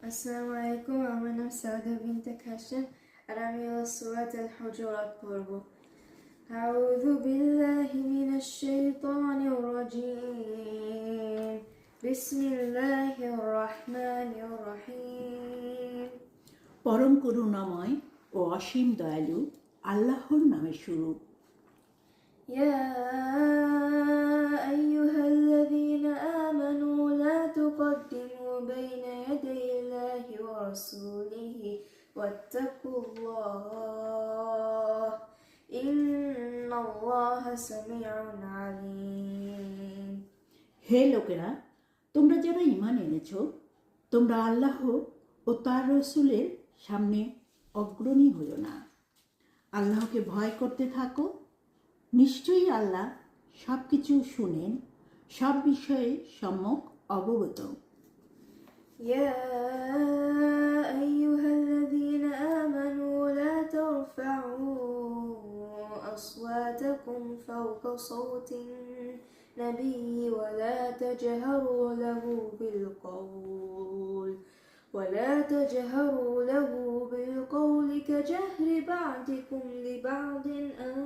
আসসালামু আলাইকুম, আমার নাম সাউদা বিনতে খাসেম আর আমি সূরাত আল-হুজুরাত পড়ব। আউযু বিল্লাহি মিনাশ শাইতানির রাজীম। বিসমিল্লাহির রাহমানির রাহিম। পরম করুণাময় ও অসীম দয়ালু আল্লাহর নামে শুরু। ইয়া আইয়ুহাল্লাযীনা আমানু লা তুকদ্দিমু বাইনা ইয়াদাইল্লাহি ওয়া রাসূলিহি ওয়াত্তাকুল্লাহ ইন্নাল্লাহা সামিউন আলীম। হে লোকেরা, তোমরা যারা ঈমান এনেছ, তোমরা আল্লাহ ও তার রসূলের সামনে অগ্রণী হইও না। আল্লাহকে ভয় করতে থাকো। নিশ্চয়ই আল্লাহ সব কিছু শুনেন, সব বিষয়ে সম্যক অবগত। يا أيها الذين آمنوا لا ترفعوا أصواتكم فوق صوت النبي ولا تجهروا له بالقول كجهر بعضكم لبعض أن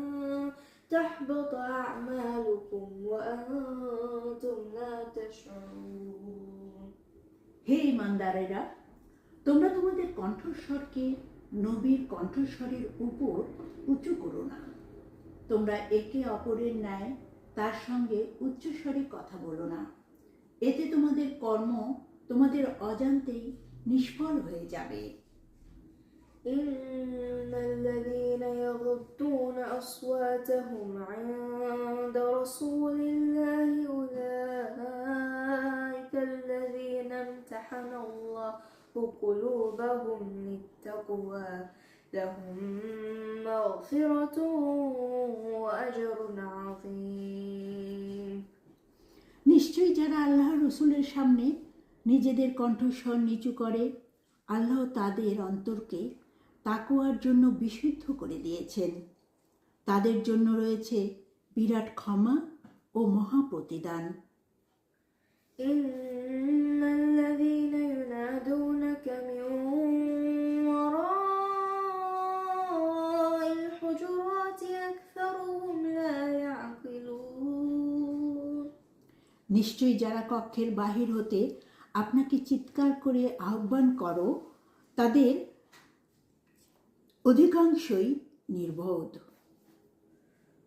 تحبط أعمالكم وأنتم لا تشعرون। হে ঈমানদারেরা, তোমরা তোমাদের কণ্ঠস্বরকে নবীর কণ্ঠস্বরের উপর উঁচু করো না। তোমরা একে অপরের ন্যায় তার সঙ্গে উচ্চস্বরে কথা বলো না। এতে তোমাদের কর্ম তোমাদের অজান্তেই নিষ্ফল হয়ে যাবে। إن الذين يغضون أصواتهم عند رسول الله أولئك الذين امتحن الله قلوبهم للتقوى لهم مغفرة وأجر عظيم। নিশ্চয়ই যারা আল্লাহর রসুলের সামনে নিজেদের কণ্ঠস্বর নিচু করে, আল্লাহ তাদের অন্তরকে তাকওয়ার জন্য বিশুদ্ধ করে দিয়েছেন। তাদের জন্য রয়েছে বিরাট ক্ষমা ও মহা প্রতিদান। ইন্নাল্লাযীনা ইউনাদুনাকা মিন ওয়ারাইল হুজুরাতি আকসারুহুম লা ইয়াকিলুন। নিশ্চয়ই যারা কক্ষের বাহির হতে আপনাকে চিৎকার করে আহ্বান করো, তাদের অধিকাংশই নির্বোধ।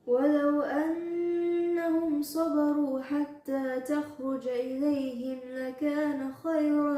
ولو أنهم صبروا حتى تخرج إليهم لكان خيرا